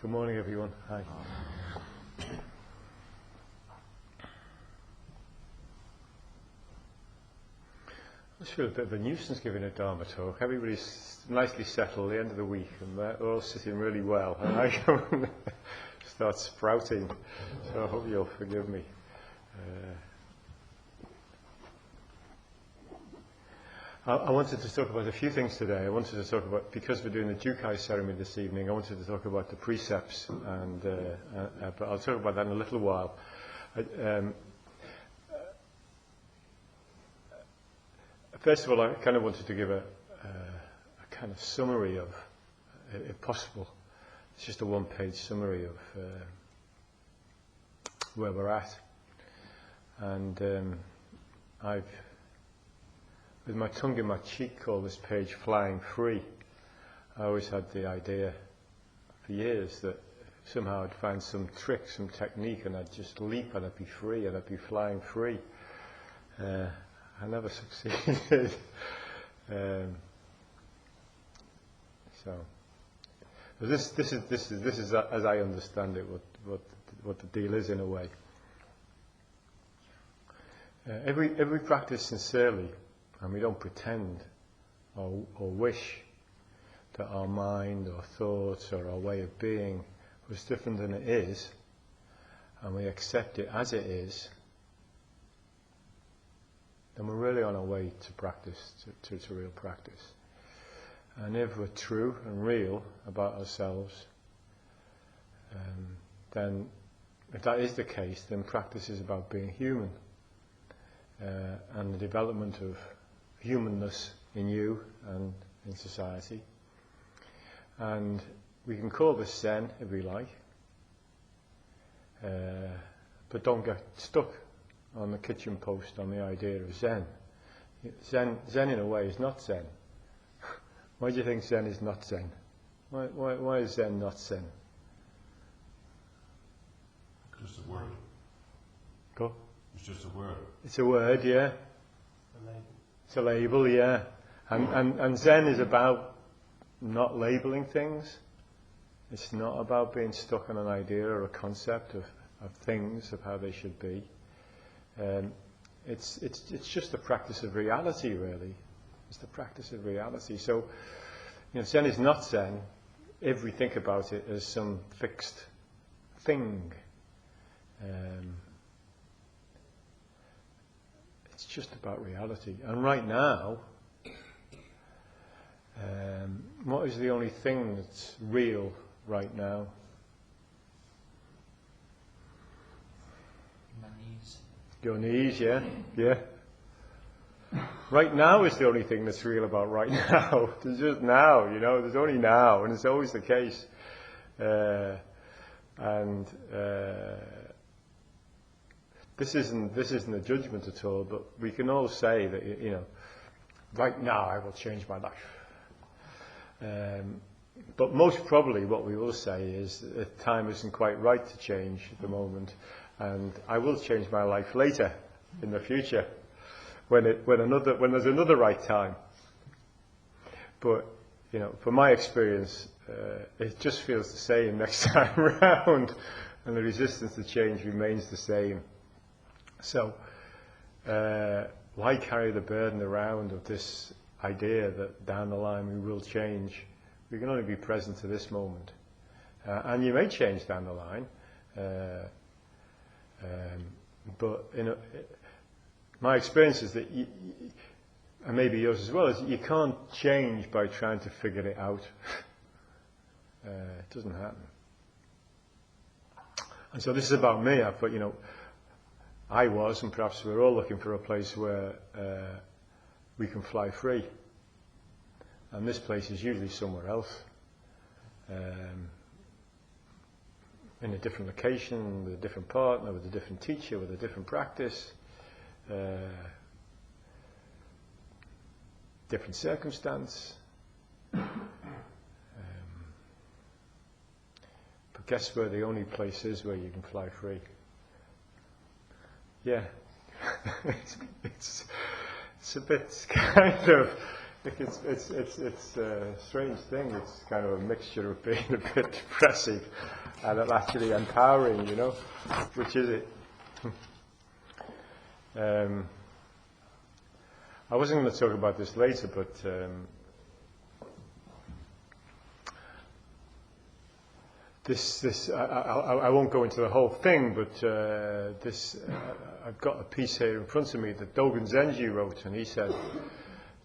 Good morning, everyone. Hi. I just feel a bit of a nuisance giving a Dharma talk. Everybody's nicely settled at the end of the week and they're all sitting really well. And I come and start sprouting. So I hope you'll forgive me. I wanted to talk about a few things today. I wanted to talk about, because we're doing the Jukai ceremony this evening, I wanted to talk about the precepts, but I'll talk about that in a little while. First of all, I kind of wanted to give a kind of summary of, if possible, it's just a one-page summary of where we're at. And I've, with my tongue in my cheek, called this page Flying Free. I always had the idea for years that somehow I'd find some trick, some technique, and I'd just leap and I'd be free and I'd be flying free. I never succeeded. So this is as I understand it what the deal is in a way. Every practice sincerely, and we don't pretend or wish that our mind or thoughts or our way of being was different than it is, and we accept it as it is, then we're really on our way to practice, to real practice. And if we're true and real about ourselves, then if that is the case, then practice is about being human, and the development of humanness in you and in society. And we can call this Zen if we like, but don't get stuck on the kitchen post on the idea of Zen. Zen in a way is not Zen. Why do you think Zen is not Zen? Why is Zen not Zen? Just a word. Go. It's just a word. It's a word, yeah. It's a label, yeah. And Zen is about not labeling things. It's not about being stuck on an idea or a concept of things, of how they should be. It's just the practice of reality, really. It's the practice of reality. So, Zen is not Zen if we think about it as some fixed thing. It's just about reality. And right now, what is the only thing that's real right now? My knees. Your knees, yeah? Yeah. Right now is the only thing that's real about right now. There's just now, there's only now, and it's always the case. This isn't a judgment at all, but we can all say that, right now I will change my life. But most probably what we will say is that time isn't quite right to change at the moment, and I will change my life later, in the future, when there's another right time. But from my experience, it just feels the same next time around, and the resistance to change remains the same. So, why carry the burden around of this idea that down the line we will change? We can only be present to this moment. And you may change down the line, but my experience is that, and maybe yours as well, is you can't change by trying to figure it out. It doesn't happen. And so this is about me. I thought, I was, and perhaps we're all looking for a place where we can fly free. And this place is usually somewhere else, in a different location, with a different partner, with a different teacher, with a different practice, different circumstance. But guess where the only place is where you can fly free? Yeah, it's a bit kind of It's a strange thing. It's kind of a mixture of being a bit depressive and actually empowering, you know. Which is it? I wasn't going to talk about this later, but I won't go into the whole thing, but I've got a piece here in front of me that Dogen Zenji wrote, and he said,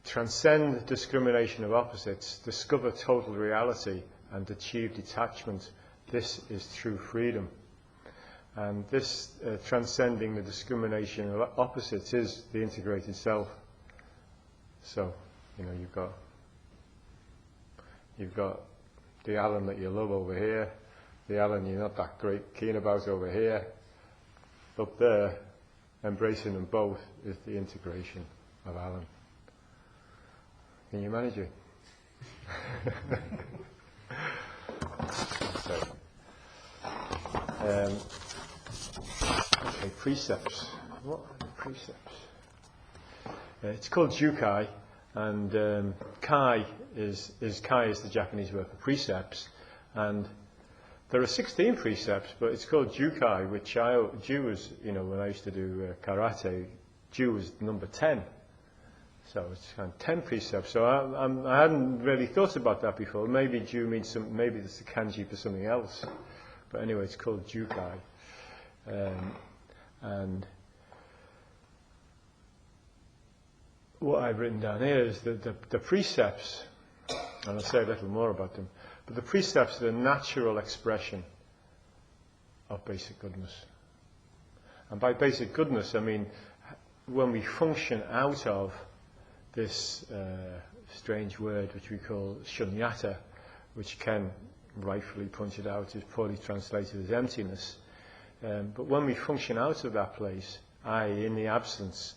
transcend discrimination of opposites, discover total reality, and achieve detachment. This is true freedom. And this transcending the discrimination of opposites is the integrated self. So, you know, you've got the Alan that you love over here, the Alan you're not that great keen about over here. Up there, embracing them both is the integration of Alan. Can you manage it? So, okay, precepts. What are the precepts? It's called Jukai, and Kai is the Japanese word for precepts, and there are 16 precepts, but it's called Jukai, which Ju was, you know, when I used to do karate, Ju was number 10. So it's kind of 10 precepts. So I hadn't really thought about that before. Maybe Ju means maybe it's a kanji for something else. But anyway, it's called Jukai. And what I've written down here is that the precepts, and I'll say a little more about them, but the precepts are the natural expression of basic goodness. And by basic goodness, I mean when we function out of this strange word which we call shunyata, which Ken rightfully pointed out is poorly translated as emptiness. But when we function out of that place, i.e. in the absence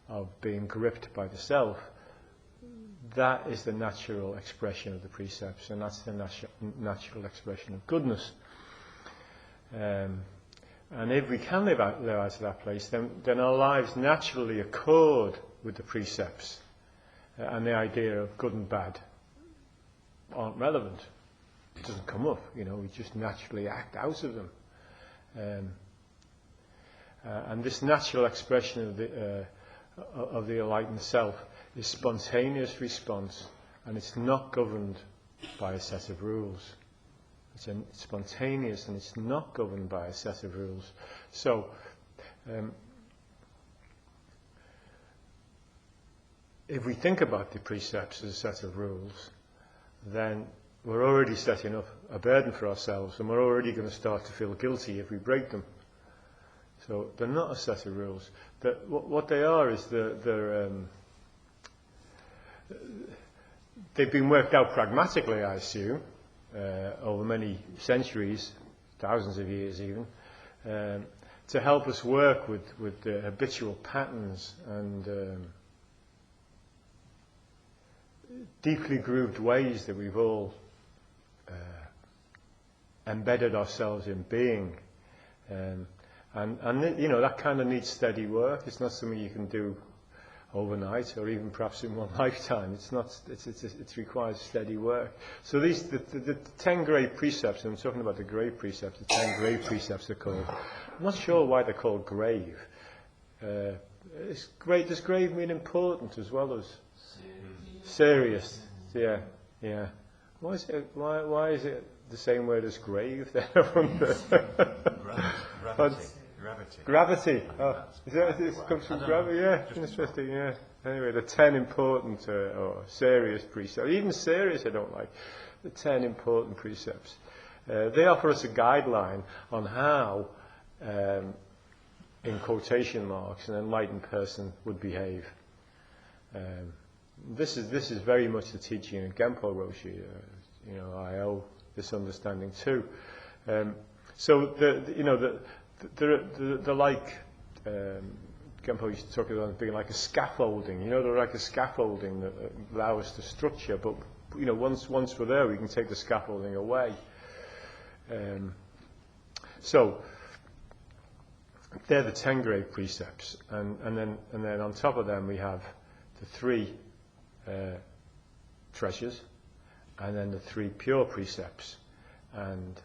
of being gripped by the self, that is the natural expression of the precepts, and that's the natural expression of goodness. And if we can live out of that place, then our lives naturally accord with the precepts. And the idea of good and bad aren't relevant. It doesn't come up, you know, we just naturally act out of them. And this natural expression of the enlightened self is spontaneous response, and it's not governed by a set of rules. It's spontaneous, and it's not governed by a set of rules. So, if we think about the precepts as a set of rules, then we're already setting up a burden for ourselves, and we're already going to start to feel guilty if we break them. So they're not a set of rules. What they are is they've been worked out pragmatically, I assume, over many centuries, thousands of years even, to help us work with the habitual patterns and deeply grooved ways that we've all embedded ourselves in being. And you know, that kind of needs steady work. It's not something you can do overnight or even perhaps in one lifetime. It requires steady work. So the 10 grave precepts, and I'm talking about the grave precepts, the 10 grave precepts are called. I'm not sure why they're called grave. It's great. Does grave mean important as well as serious? Yeah. Why is it the same word as grave then? I wonder. Gravity. Oh, is that it comes from gravity? Yeah, interesting. Yeah. Anyway, the 10 important or serious precepts. Even serious, I don't like. The 10 important precepts. They offer us a guideline on how, in quotation marks, an enlightened person would behave. This is very much the teaching of Genpo Roshi. You know, I owe this understanding too. So they're like Genpo used to talk about being like a scaffolding. You know, they're like a scaffolding that allow us to structure. But you know, once we're there, we can take the scaffolding away. So they're the 10 grave precepts, and then on top of them we have the 3 treasures, and then the 3 pure precepts. And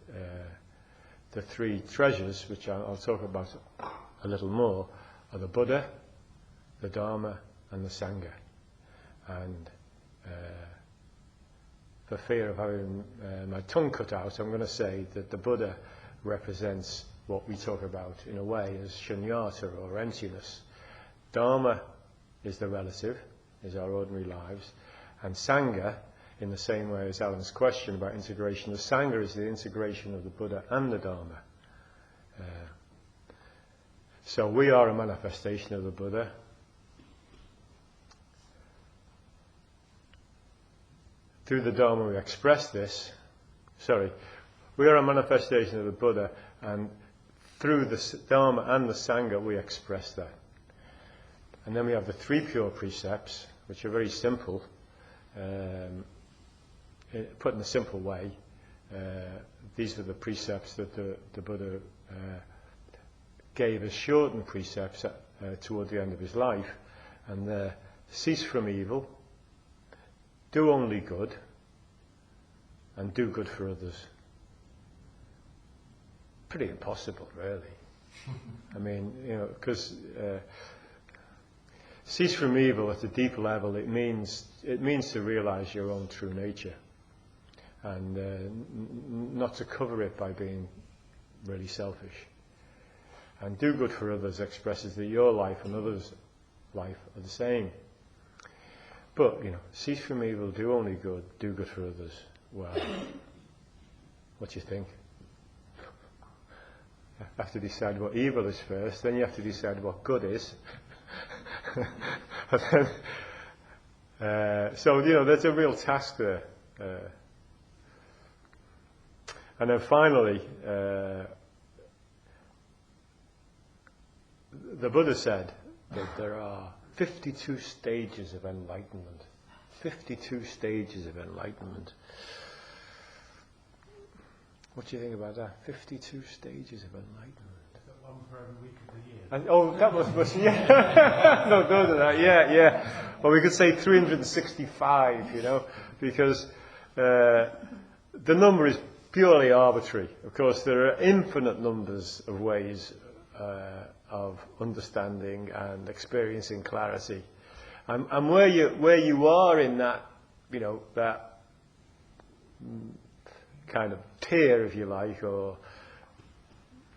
the 3 treasures, which I'll talk about a little more, are the Buddha, the Dharma, and the Sangha. And for fear of having my tongue cut out, I'm going to say that the Buddha represents what we talk about in a way as shunyata, or emptiness. Dharma is the relative, is our ordinary lives, and Sangha, in the same way as Alan's question about integration, the Sangha is the integration of the Buddha and the Dharma. So we are a manifestation of the Buddha. Through the Dharma we express this. We are a manifestation of the Buddha, and through the Dharma and the Sangha we express that. And then we have the 3 pure precepts, which are very simple. Put in a simple way, these are the precepts that the Buddha gave as shortened precepts toward the end of his life. And cease from evil, do only good, and do good for others. Pretty impossible, really. I mean, because cease from evil at a deep level, it means to realize your own true nature, and not to cover it by being really selfish. And do good for others expresses that your life and others' life are the same. But, cease from evil, do only good, do good for others. Well, what do you think? You have to decide what evil is first, then you have to decide what good is. So, there's a real task there. And then finally, the Buddha said that there are 52 stages of enlightenment. 52 stages of enlightenment. What do you think about that? 52 stages of enlightenment. Is that one for every week of the year? And, that was yeah. No, those are that. Yeah. Well, we could say 365, because the number is purely arbitrary. Of course, there are infinite numbers of ways of understanding and experiencing clarity, and where you are in that, that kind of tier, if you like, or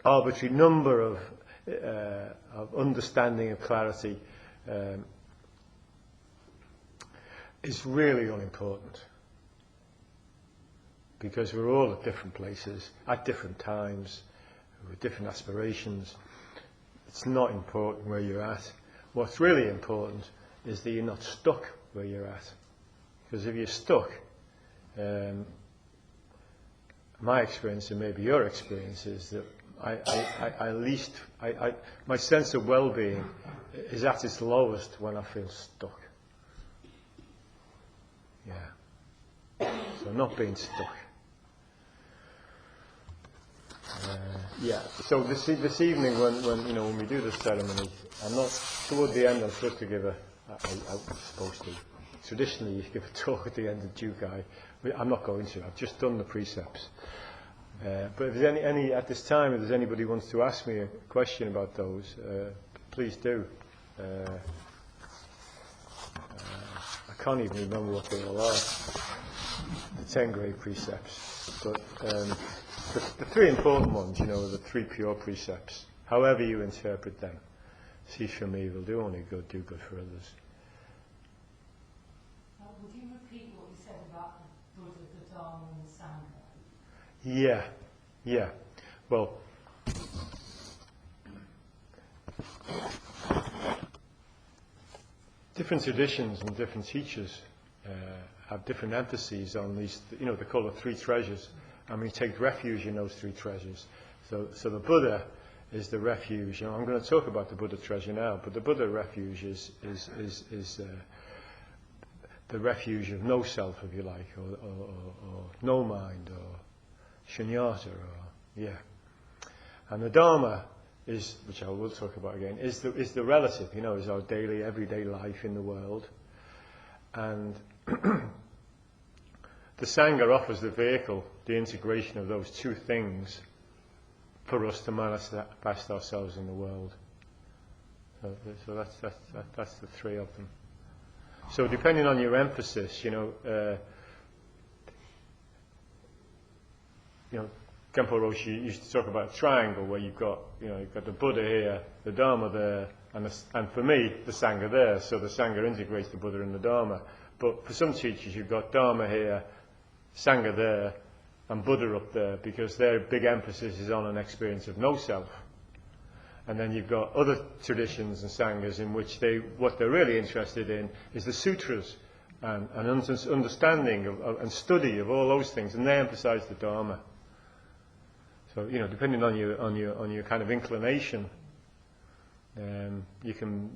arbitrary number of understanding of clarity, is really unimportant, because we're all at different places, at different times, with different aspirations. It's not important where you're at. What's really important is that you're not stuck where you're at. Because if you're stuck, my experience, and maybe your experience, is that my sense of well-being is at its lowest when I feel stuck. Yeah. So not being stuck. So this evening, when we do the ceremony, I'm not toward the end. I'm supposed to give traditionally you give a talk at the end of Jukai. I'm not going to. I've just done the precepts. But if there's any at this time, if there's anybody who wants to ask me a question about those, please do. I can't even remember what they all are. The 10 great precepts, but. The 3 important ones, are the 3 pure precepts, however you interpret them. Cease from evil, do only good, do good for others. Would you repeat what you said about the Buddha, the Dharma, and the Sangha? Yeah. Well, different traditions and different teachers have different emphases on these, they call it 3 treasures. And we take refuge in those 3 treasures. So the Buddha is the refuge. I'm going to talk about the Buddha treasure now, but the Buddha refuge is the refuge of no self, if you like, or no mind, or shunyata, And the Dharma is, which I will talk about again, is the relative. Is our daily, everyday life in the world, and the Sangha offers the vehicle, the integration of those two things, for us to manifest ourselves in the world. So that's the three of them. So depending on your emphasis, Genpo Roshi used to talk about a triangle where you've got the Buddha here, the Dharma there, and for me, the Sangha there. So the Sangha integrates the Buddha and the Dharma. But for some teachers, you've got Dharma here, Sangha there, and Buddha up there, because their big emphasis is on an experience of no self. And then you've got other traditions and Sanghas in which what they're really interested in is the sutras and understanding and study of all those things, and they emphasize the Dharma. So depending on your kind of inclination, you can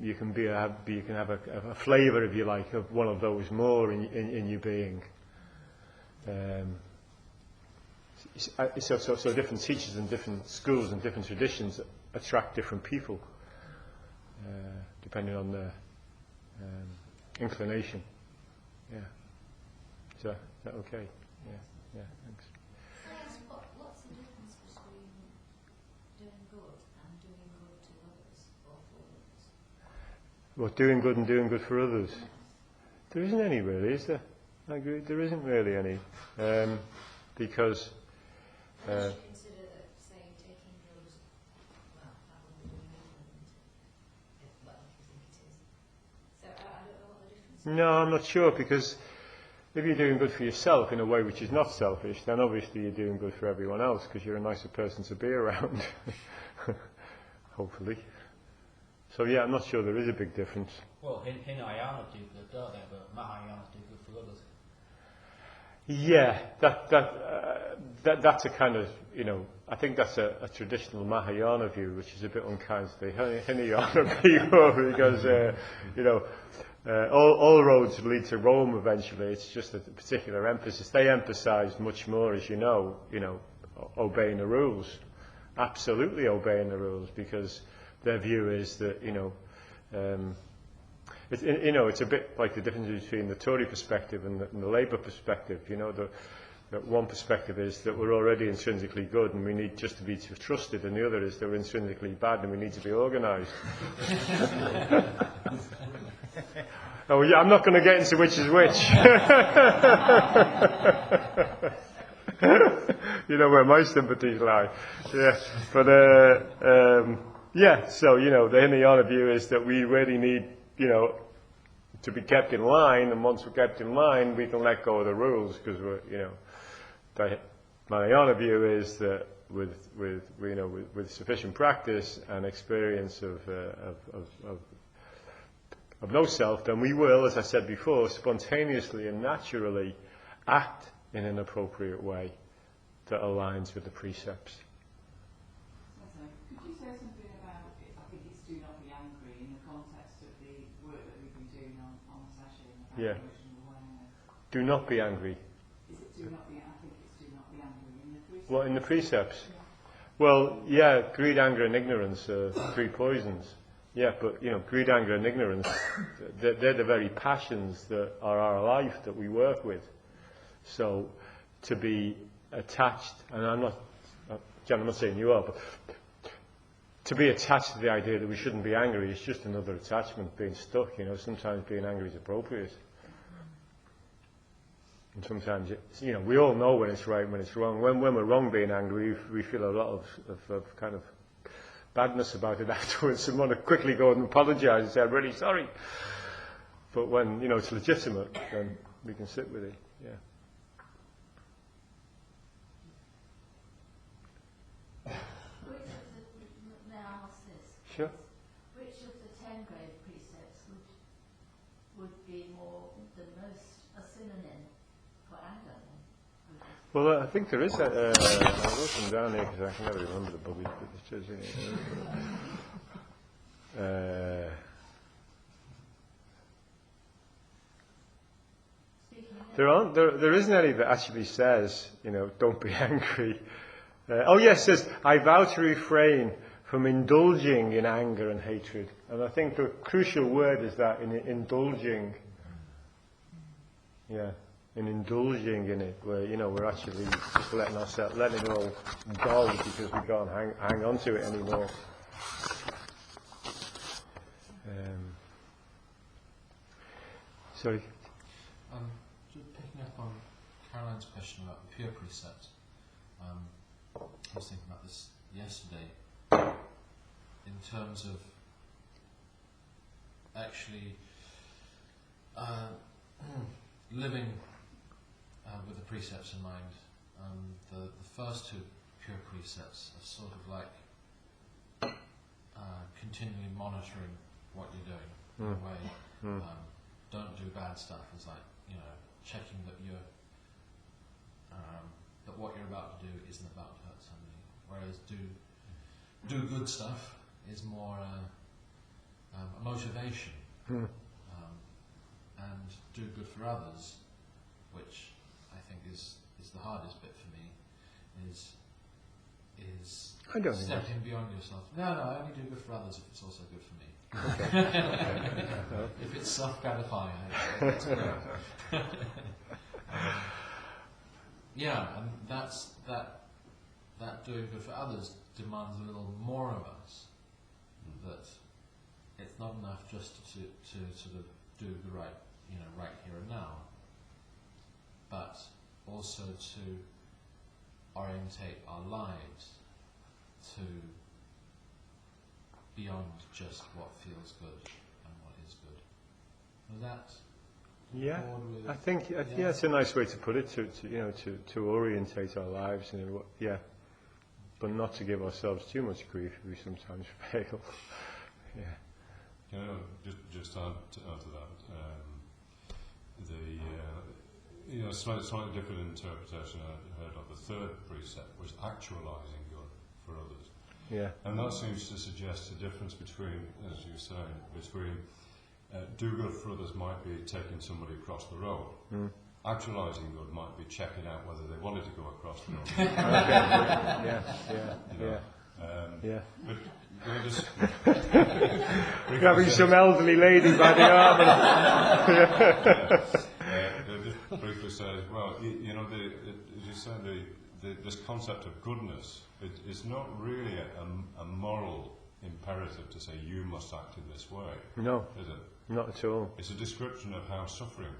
have a flavour, if you like, of one of those more in your being. So different teachers and different schools and different traditions attract different people, depending on their inclination. Yeah. Is that okay? Yeah. Thanks. What's the difference between doing good and doing good to others or for others? What, doing good and doing good for others? There isn't any really, is there? I agree. There isn't really any, because. You consider that, say, taking drugs, that would be doing good, if you think it is. So I don't know what the difference is. No, I'm not sure, because if you're doing good for yourself in a way which is not selfish, then obviously you're doing good for everyone else, because you're a nicer person to be around. Hopefully. So yeah, I'm not sure there is a big difference. Well, Hinayana do good, don't they? But Mahayana do good for others. Yeah, that's a kind of, I think that's a traditional Mahayana view, which is a bit unkind to the Hinayana people, because, all roads lead to Rome eventually. It's just a particular emphasis. They emphasize much more, as obeying the rules. Absolutely obeying the rules, because their view is that, it's a bit like the difference between the Tory perspective and the Labour perspective. That one perspective is that we're already intrinsically good and we need just to be trusted, and the other is that we're intrinsically bad and we need to be organised. Oh yeah, I'm not going to get into which is which. You know where my sympathies lie. Yeah, but So the Hinayana view is that we really need to be kept in line, and once we're kept in line, we can let go of the rules, because the Mahayana view is that with sufficient practice and experience of no self, then we will, as I said before, spontaneously and naturally act in an appropriate way that aligns with the precepts. Could you say something about, I think it's do not be angry, in the context of the work that we've been doing on Sesshin about emotional awareness? Do not be angry. Is it do not be, I think it's do not be angry in the precepts. Well, in the precepts? Yeah. Well, yeah, greed, anger and ignorance are three poisons. Yeah, but, greed, anger and ignorance, they're the very passions that are our life that we work with. So, to be attached, and I'm not saying you are, but to be attached to the idea that we shouldn't be angry is just another attachment, being stuck. Sometimes being angry is appropriate. And sometimes, we all know when it's right and when it's wrong. When we're wrong being angry, we feel a lot of kind of badness about it afterwards, and want to quickly go and apologise and say, I'm really sorry. But when, it's legitimate, then we can sit with it, yeah. May I ask this? Sure. Which of the 10 grave precepts would be the most a synonym for anger? Well, I think there is I wrote them down here because I can never remember the buggies, but it's just in here. There isn't any that actually says, don't be angry. It says, I vow to refrain from indulging in anger and hatred. And I think the crucial word is that, in indulging. Yeah. in indulging in it, where we're actually just letting it all go because we can't hang on to it anymore. Sorry. Just picking up on Caroline's question about the pure precept. I was thinking about this yesterday in terms of actually living with the precepts in mind. The first two pure precepts are sort of like continually monitoring what you're doing in a way. Don't do bad stuff. It's like checking that that what you're about to do isn't about to hurt somebody. Whereas do good stuff is more a motivation. And do good for others, which I think is the hardest bit for me, is I don't think stepping beyond yourself. No, I only do good for others if it's also good for me. If it's self-gratifying, it's great. And that doing good for others demands a little more of us. That it's not enough just to sort of do the right, right here and now, but also to orientate our lives to beyond just what feels good and what is good. Was that? Yeah, I think it's a nice way to put it. To orientate our lives, but not to give ourselves too much grief. We sometimes fail. Just add to that. Slightly different interpretation I heard of the third precept was actualizing good for others. Yeah. And that seems to suggest a difference between, as you say, between do good for others might be taking somebody across the road. Actualizing good might be checking out whether they wanted to go across the road. But just grabbing some elderly lady by the arm. Just briefly say as well, as you say, this concept of goodness, it's not really a moral imperative to say you must act in this way. No, is it? Not at all. It's a description of how suffering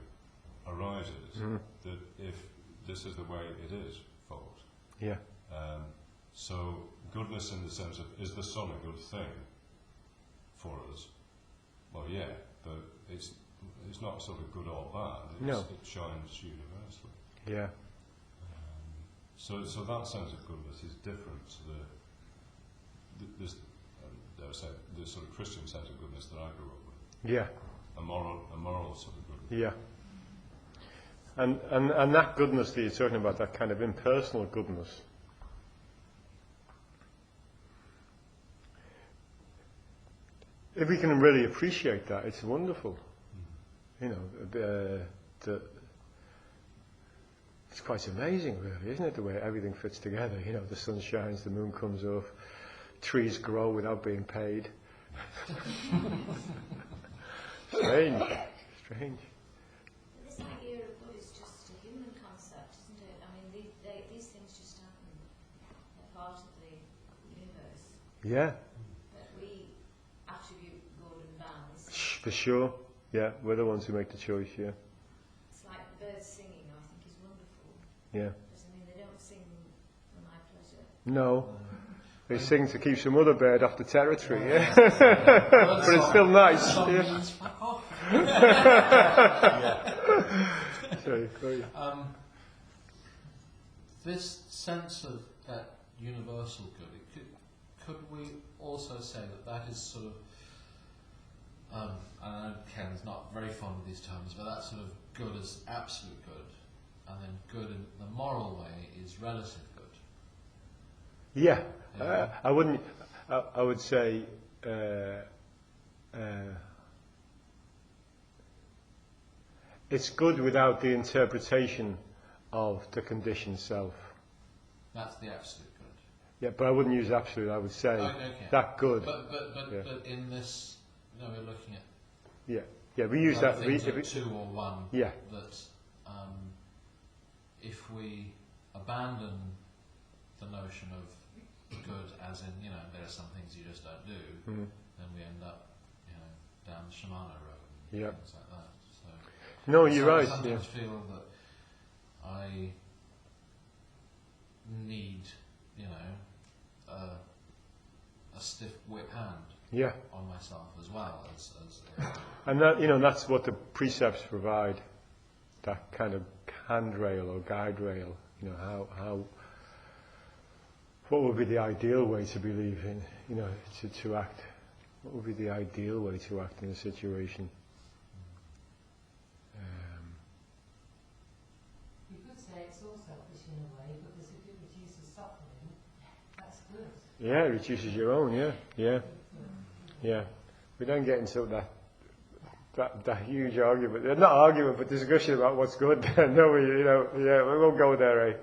arises. That if this is the way it is, folks. Yeah. So goodness in the sense of, is the sun a good thing for us? Well, yeah, but it's not sort of good or bad. No. It shines universally. Yeah. So that sense of goodness is different to this sort of Christian sense of goodness that I grew up with. Yeah. A moral sort of goodness. Yeah. And that goodness that you're talking about, that kind of impersonal goodness, if we can really appreciate that, it's wonderful. It's quite amazing, really, isn't it, the way everything fits together? The sun shines, the moon comes up, trees grow without being paid. Strange. This idea of good is just a human concept, isn't it? I mean, these things just happen. They're part of the universe. Yeah. That we attribute good and bad. For sure. Yeah, we're the ones who make the choice, yeah. It's like the birds singing, I think is wonderful. Yeah. Because, they don't sing for my pleasure. No. They sing to keep some other bird off the territory, yeah. But it's still nice. Yeah. Sorry, go ahead. This sense of that universal good, could we also say that is sort of, and I know Ken's not very fond of these terms, but that sort of good is absolute good, and then good in the moral way is relative good. Yeah. I would say it's good without the interpretation of the conditioned self. That's the absolute good. Yeah, but I wouldn't use absolute. I would say that good. But in this, we're looking at we use that. Things like two or one. Yeah. That if we abandon the notion of good, as in, you know, there are some things you just don't do, then we end up, you know, down the Shimano road and things like that. So, no, you're right. I sometimes feel that I need, you know, a stiff whip hand on myself as well as and that, you know, that's what the precepts provide, that kind of handrail or guide rail. You know, how what would be the ideal way to believe in, you know, to act? What would be the ideal way to act in a situation? You could say it's all selfish in a way, because if it reduces suffering, that's good. Yeah, it reduces your own. Yeah. We don't get into that huge argument, not argument, but discussion about what's good. No, we won't go there, eh?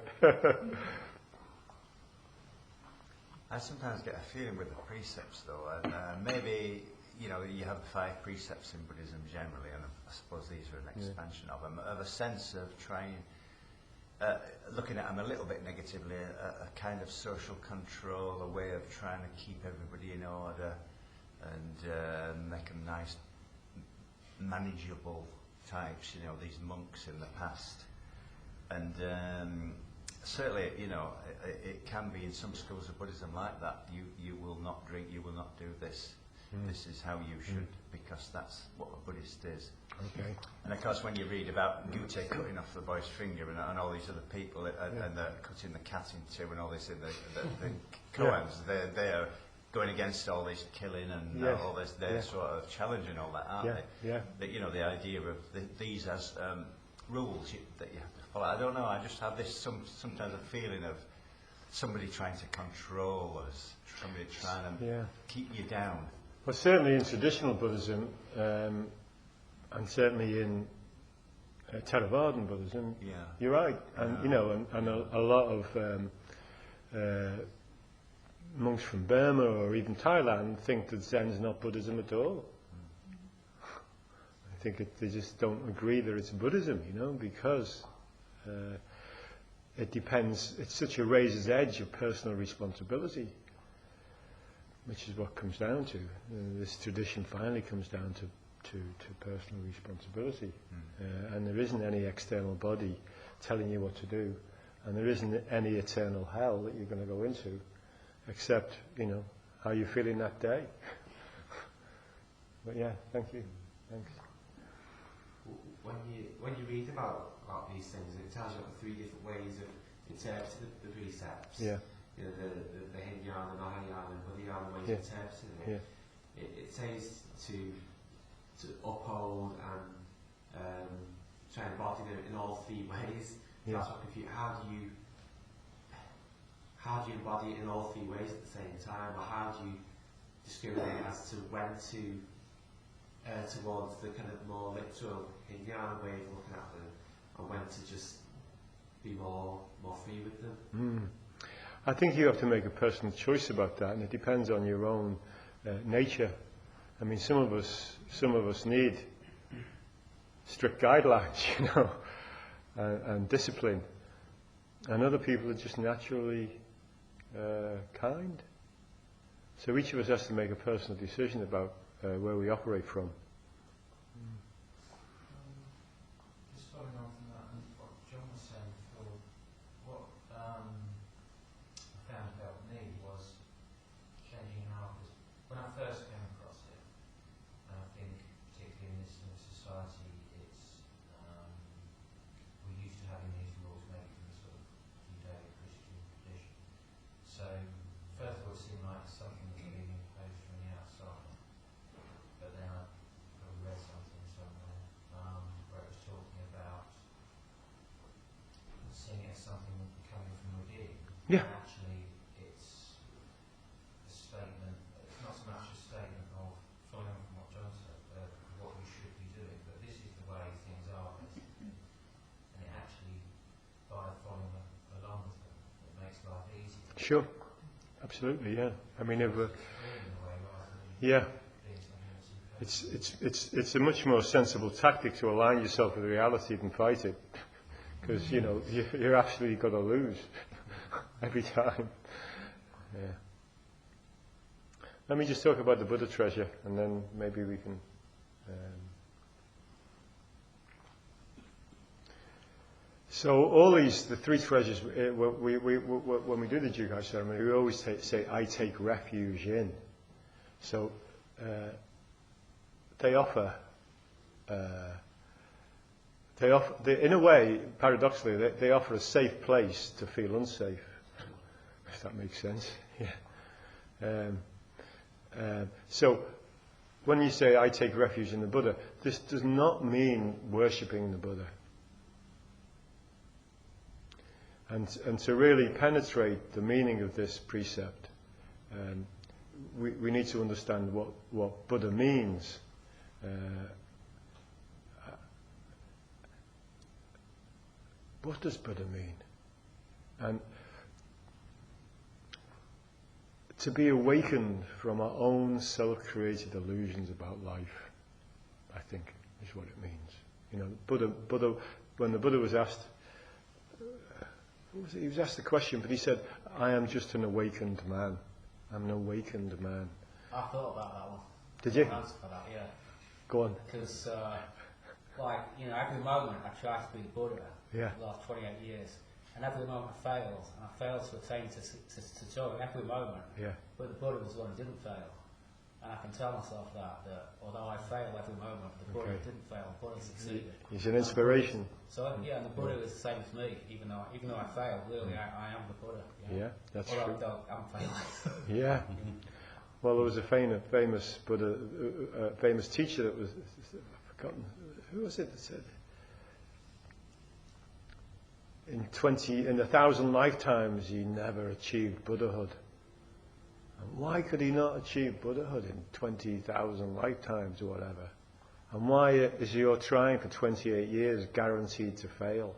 I sometimes get a feeling with the precepts, though, and maybe, you know, you have the 5 precepts in Buddhism generally, and I suppose these are an expansion of them, of a sense of trying, looking at them a little bit negatively, a kind of social control, a way of trying to keep everybody in order and make them nice, manageable types, you know, these monks in the past. And certainly, you know, it can be in some schools of Buddhism like that. You will not drink, you will not do this. This is how you should, because that's what a Buddhist is. Okay. And of course, when you read about Gute cutting off the boy's finger and all these other people, and they're cutting the cat in two and all this in the koans, they're going against all this killing and all this, they're sort of challenging all that, aren't they? Yeah. You know, the idea of these as rules that you have to follow. I don't know, I just have this sometimes a feeling of somebody trying to control us, somebody trying to keep you down. Well, certainly in traditional Buddhism, and certainly in Theravadan Buddhism, you're right. And you know, and a lot of monks from Burma or even Thailand think that Zen is not Buddhism at all. I think they just don't agree that it's Buddhism, you know, because it depends. It's such a razor's edge of personal responsibility, which is what comes down to. This tradition finally comes down to personal responsibility. And there isn't any external body telling you what to do, and there isn't any eternal hell that you're going to go into, except, you know, how you're feeling that day. But yeah, thank you. Thanks. When you read about these things, it tells you about 3 different ways of interpreting the precepts. Yeah. You know, the Hinayana, the Mahayana, and Buddhayana ways of interpreting it. It says to uphold and try and embody them in all 3 ways. That's what confused. How do you embody it in all 3 ways at the same time, or how do you discriminate as to when to towards the kind of more literal Hinayana way of looking at them, and when to just be more free with them? I think you have to make a personal choice about that, and it depends on your own nature. I mean, some of us need strict guidelines, you know, and discipline, and other people are just naturally kind. So each of us has to make a personal decision about where we operate from. Just following on from that, and what John was saying before, what I found helped me was changing how, because when I first came across it, and I think particularly in this society, it's we're used to having these rules maybe from the sort of Judeo-Christian tradition. So first of all, it seemed like something was being imposed from the outside, but then I read something somewhere where it was talking about seeing it as something coming from within. Yeah. And actually, it's a statement. It's not so much a statement of following on from what John said, what we should be doing, but this is the way things are, basically. And it actually, by following along with them, it makes life easier. Sure, absolutely, yeah. I mean, it's a much more sensible tactic to align yourself with reality than fight it, because you're absolutely going to lose every time. Yeah. Let me just talk about the Buddha treasure, and then maybe we can. So all the three treasures, when we do the Jukai ceremony, we always say, "I take refuge in." So they offer, in a way, paradoxically, they offer a safe place to feel unsafe, if that makes sense. Yeah. So when you say, "I take refuge in the Buddha," this does not mean worshipping the Buddha. And to really penetrate the meaning of this precept, we need to understand what Buddha means. What does Buddha mean? And to be awakened from our own self-created illusions about life, I think, is what it means. Buddha, when the Buddha was asked, he was asked the question, but he said, "I am just an awakened man. I'm an awakened man." I thought about that one. Did you? Answer for that, yeah. Go on. Because, every moment I try to be Buddha. Yeah. For the last 28 years, and every moment I failed, and I failed to attain to joy every moment. Yeah. But the Buddha was the one who didn't fail, and I can tell myself that although I fail every moment, the Buddha didn't fail. The Buddha succeeded. He's an inspiration. So and the Buddha is the same as me, even though I failed. Really, I am the Buddha. Yeah, that's although true. I'm failing. Yeah. Well, there was a famous Buddha, famous teacher that was, I've forgotten, who was it that said, in 1,000 lifetimes he never achieved Buddhahood. And why could he not achieve Buddhahood in 20,000 lifetimes or whatever? And why is your trying for 28 years guaranteed to fail?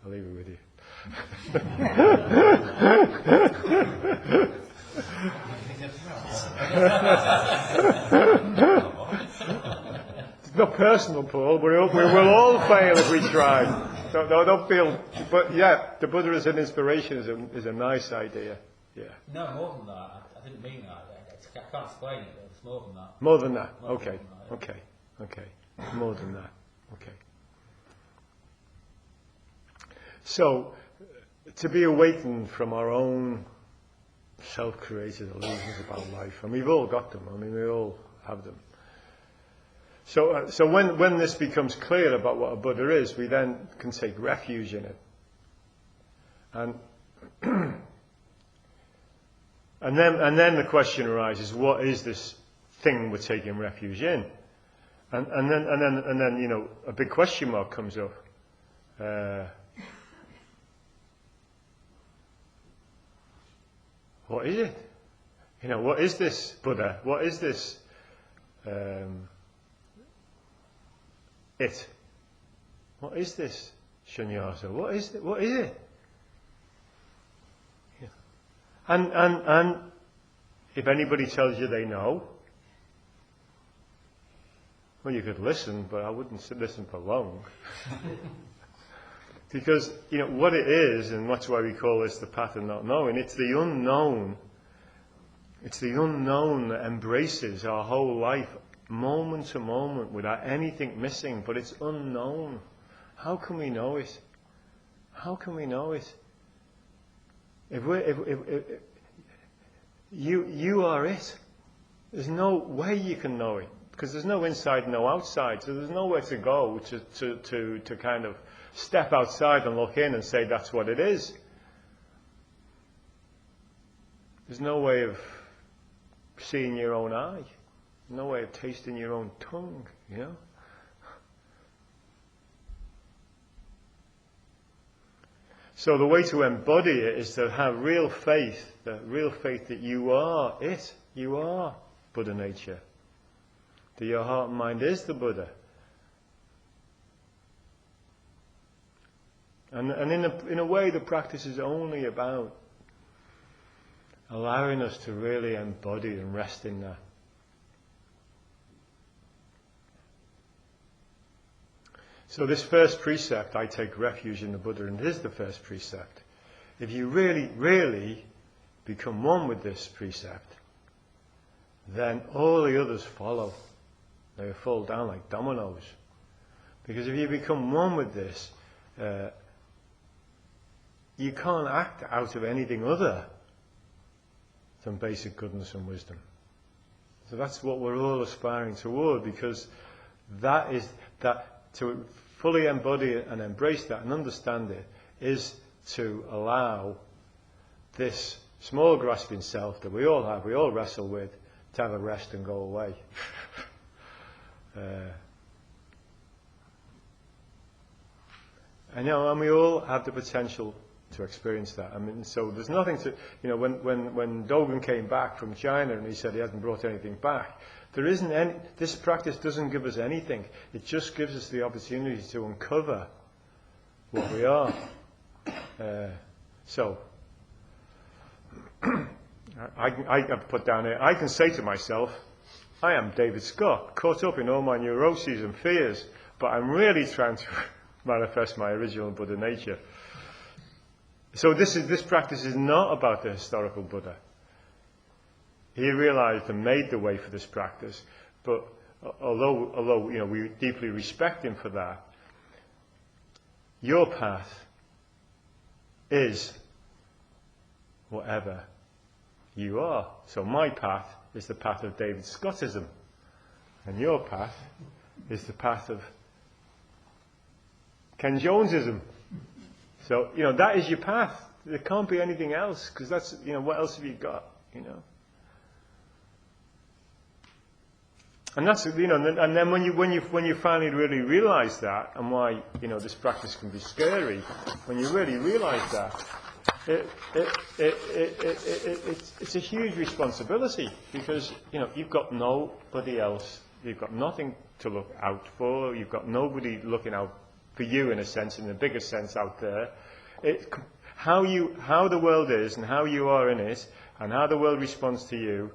I'll leave it with you. It's not personal, Paul. We will all fail if we try. Don't feel. But yeah, the Buddha as an inspiration is a nice idea. Yeah. No, more than that. I didn't mean that. I can't explain it, but it's more than that. More than that. More Okay. than that, yeah. Okay. More than that. Okay. So, to be awakened from our own self-created illusions about life, and we've all got them. I mean, we all have them. So when this becomes clear about what a Buddha is, we then can take refuge in it. And and then the question arises: what is this thing we're taking refuge in? And then a big question mark comes up. What is it? What is this Buddha? What is this it? What is this shunyata? What is it? What is it? Yeah. And if anybody tells you they know, well, you could listen, but I wouldn't listen for long. Because, what it is, and that's why we call this the path of not knowing, it's the unknown. It's the unknown that embraces our whole life, moment to moment, without anything missing, but it's unknown. How can we know it? How can we know it? If you are it, there's no way you can know it, because there's no inside, no outside, so there's nowhere to go to kind of step outside and look in and say that's what it is. There's no way of seeing your own eye, no way of tasting your own tongue, So the way to embody it is to have real faith, that you are it, you are Buddha nature, that your heart and mind is the Buddha. And in a way, the practice is only about allowing us to really embody and rest in that. So this first precept, I take refuge in the Buddha, and it is the first precept. If you really, really become one with this precept, then all the others follow. They fall down like dominoes. Because if you become one with this, you can't act out of anything other than basic goodness and wisdom. So that's what we're all aspiring toward, because that is that to fully embody it and embrace that and understand it is to allow this small grasping self that we all have, we all wrestle with, to have a rest and go away. And we all have the potential to experience that. I mean, so there's nothing to, when Dogen came back from China and he said he hasn't brought anything back, there isn't any, this practice doesn't give us anything. It just gives us the opportunity to uncover what we are. So, I put down here, I can say to myself, I am David Scott, caught up in all my neuroses and fears, but I'm really trying to manifest my original Buddha nature. So this practice is not about the historical Buddha. He realized and made the way for this practice, but although we deeply respect him for that, your path is whatever you are. So my path is the path of David Scottism, and your path is the path of Ken Jonesism. So, that is your path. There can't be anything else, because that's, what else have you got, And that's, and then when you finally really realize that, and why, this practice can be scary, when you really realize that, it's a huge responsibility, because, you've got nobody else, you've got nothing to look out for, you've got nobody looking out for you, in a sense, in the bigger sense out there. How the world is and how you are in it and how the world responds to you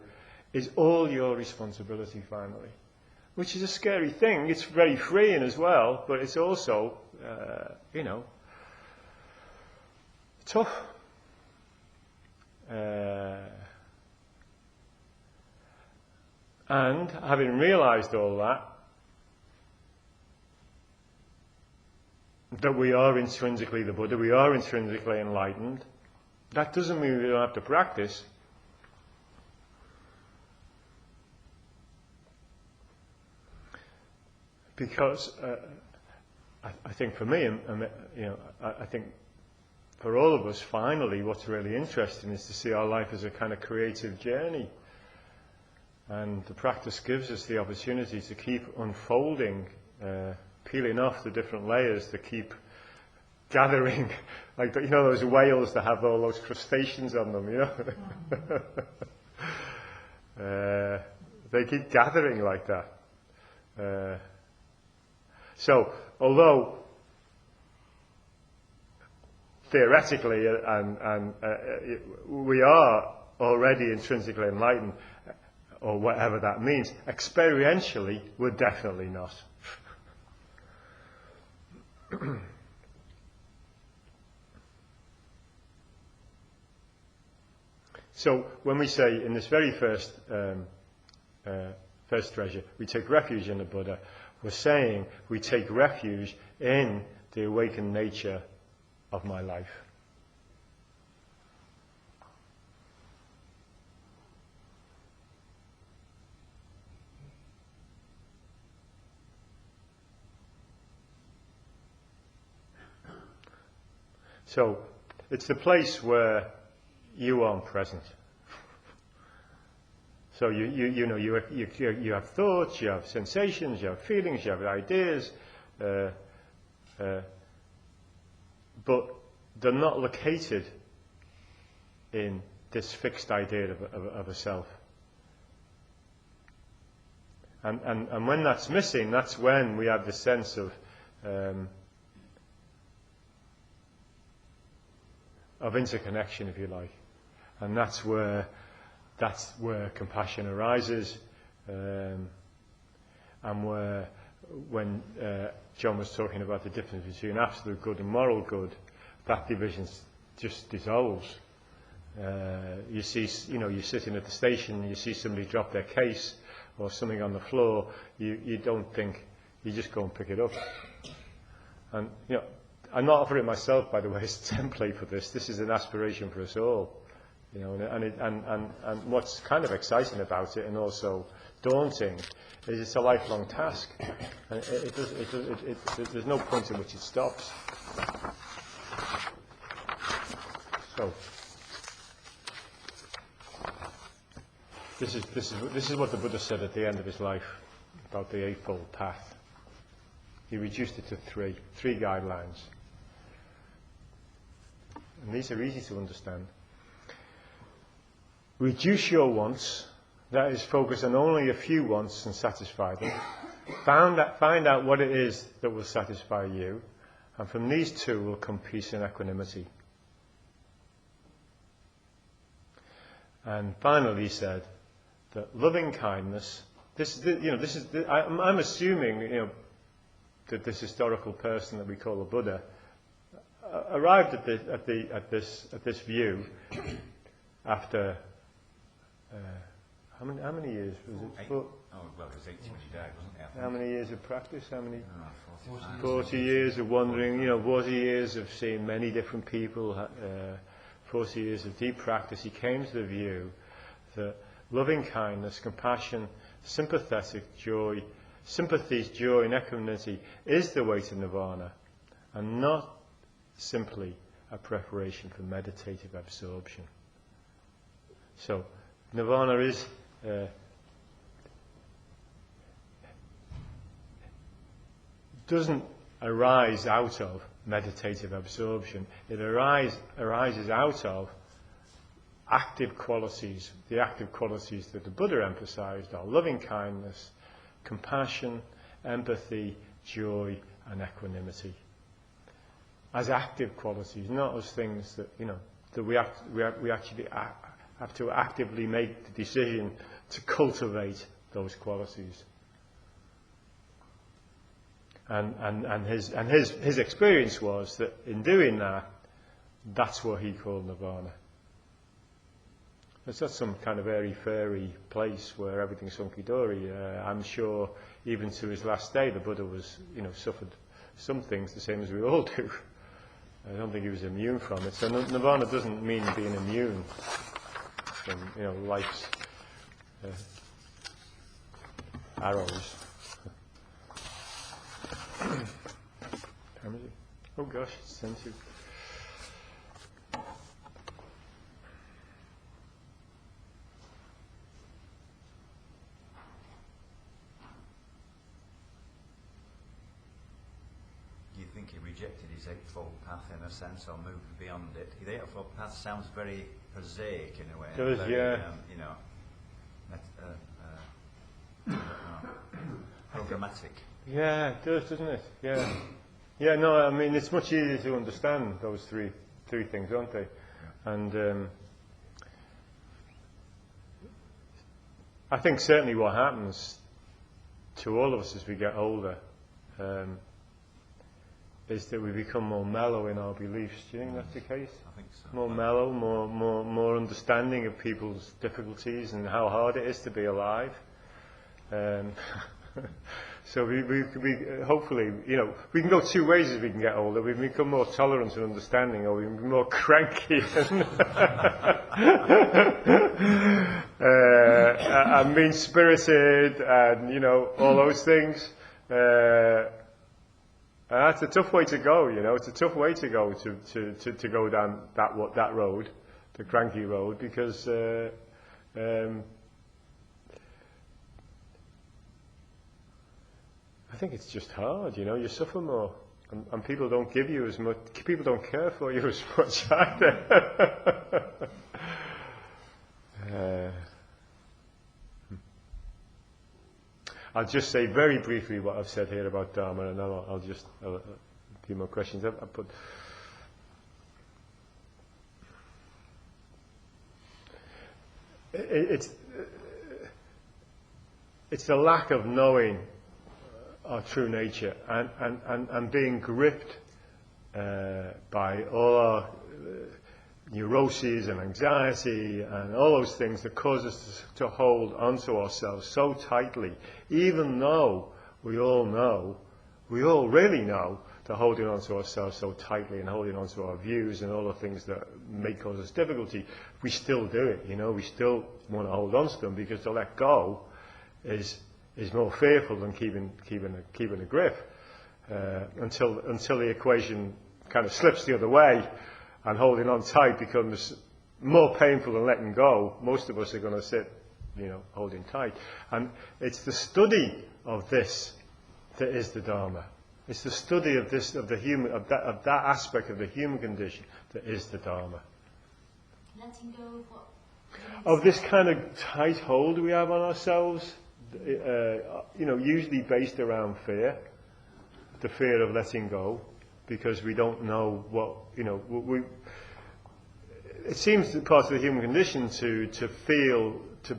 is all your responsibility finally, which is a scary thing. It's very freeing as well, but it's also tough. And having realized all that we are intrinsically the Buddha, we are intrinsically enlightened, that doesn't mean we don't have to practice. Because I think for me, I think for all of us, finally, what's really interesting is to see our life as a kind of creative journey. And the practice gives us the opportunity to keep unfolding, peeling off the different layers, to keep gathering, like those whales that have all those crustaceans on them, they keep gathering like that. So, although theoretically and we are already intrinsically enlightened, or whatever that means, experientially we're definitely not. So when we say in this very first treasure, we take refuge in the Buddha, we're saying we take refuge in the awakened nature of my life. So it's the place where you aren't present. So you have thoughts, you have sensations, you have feelings, you have ideas, but they're not located in this fixed idea of a self. And when that's missing, that's when we have the sense of interconnection, if you like, and that's where compassion arises, and where when John was talking about the difference between absolute good and moral good, that division just dissolves. You see, you're sitting at the station, you see somebody drop their case or something on the floor, you don't think, you just go and pick it up. And, I'm not offering myself, by the way, as a template for this. This is an aspiration for us all. And what's kind of exciting about it and also daunting is it's a lifelong task. And there's no point in which it stops. So, this is what the Buddha said at the end of his life about the Eightfold Path. He reduced it to three guidelines. And these are easy to understand. Reduce your wants, that is, focus on only a few wants and satisfy them. Find out what it is that will satisfy you, and from these two will come peace and equanimity. And finally, he said that loving kindness. I'm assuming, that this historical person that we call the Buddha arrived at this view after. How many years was it? It was 80 when he died, wasn't it? How many years of practice? How many? 40 years of wandering. 40 years of seeing many different people. 40 years of deep practice. He came to the view that loving kindness, compassion, sympathetic joy, sympathy, joy, and equanimity is the way to nirvana, and not simply a preparation for meditative absorption. So, nirvana is doesn't arise out of meditative absorption. It arises out of active qualities. The active qualities that the Buddha emphasized are loving kindness, compassion, empathy, joy, and equanimity. As active qualities, not as things that that we actually have to actively make the decision to cultivate those qualities. And his experience was that in doing that, that's what he called nirvana. It's not some kind of airy-fairy place where everything's hunky-dory. I'm sure even to his last day, the Buddha was, suffered some things the same as we all do. I don't think he was immune from it. So nirvana doesn't mean being immune from, life's arrows. How is it? Oh gosh, it's 10 to. Do you think he rejected his Eightfold Path in a sense, or moved beyond it? The Eightfold Path sounds very prosaic in a way. It does, very, yeah. Programmatic. Yeah, it does, doesn't it? Yeah. Yeah, no, I mean, it's much easier to understand those three things, aren't they? Yeah. And I think certainly what happens to all of us as we get older is that we become more mellow in our beliefs. Do you think that's the case? I think so. More mellow, more understanding of people's difficulties and how hard it is to be alive. So we hopefully, we can go two ways as we can get older. We can become more tolerant and understanding, or we can be more cranky and mean-spirited, and all those things. And that's a tough way to go. It's a tough way to go to go down that road, the cranky road, because. I think it's just hard, you suffer more, and people don't give you as much, people don't care for you as much either. I'll just say very briefly what I've said here about Dharma, and then I'll a few more questions. I put it's the lack of knowing our true nature, and being gripped by all our neuroses and anxiety and all those things that cause us to hold onto ourselves so tightly, even though we all really know that holding onto ourselves so tightly and holding onto our views and all the things that may cause us difficulty, we still do it, we still want to hold on to them, because to let go is more fearful than keeping a grip, until the equation kind of slips the other way, and holding on tight becomes more painful than letting go. Most of us are going to sit, holding tight. And it's the study of this that is the Dharma. It's the study of this, of that aspect of the human condition that is the Dharma. Letting go of what? Of this kind of tight hold we have on ourselves, usually based around fear, the fear of letting go, because we don't know what, it seems that part of the human condition to feel, to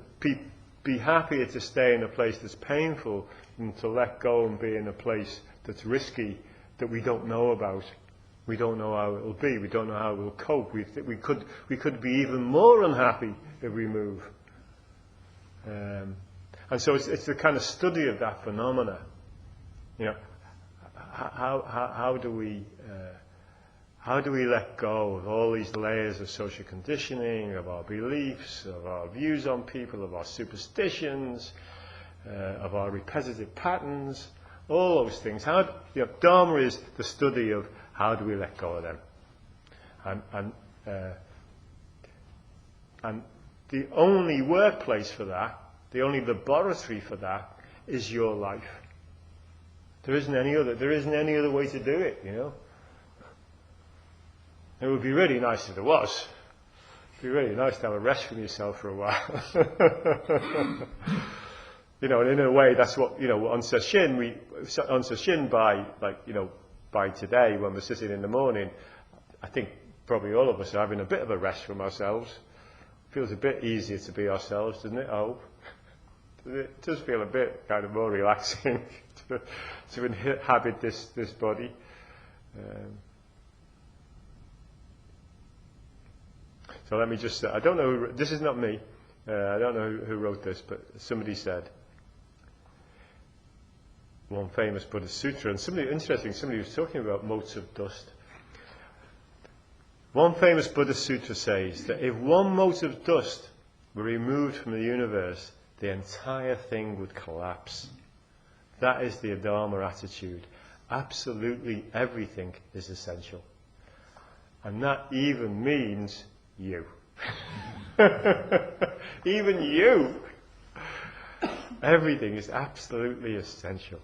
be happier to stay in a place that's painful than to let go and be in a place that's risky, that we don't know about. We don't know how it will be. We don't know how we'll cope. We could be even more unhappy if we move. And so it's the kind of study of that phenomena. How do we let go of all these layers of social conditioning, of our beliefs, of our views on people, of our superstitions, of our repetitive patterns, all those things? Dharma is the study of how do we let go of them, and the only workplace for that, the only laboratory for that, is your life. There isn't any other way to do it, It would be really nice if there was. It'd be really nice to have a rest from yourself for a while. And in a way, that's what, on Sesshin by today, when we're sitting in the morning, I think probably all of us are having a bit of a rest from ourselves. Feels a bit easier to be ourselves, doesn't it? It does feel a bit kind of more relaxing to inhabit this body. So let me just say, I don't know, this is not me, I don't know who wrote this, but somebody said, one famous Buddhist sutra, and somebody was talking about motes of dust. One famous Buddhist sutra says that if one mote of dust were removed from the universe, the entire thing would collapse. That is the Dharma attitude. Absolutely everything is essential. And that even means you. Even you. Everything is absolutely essential.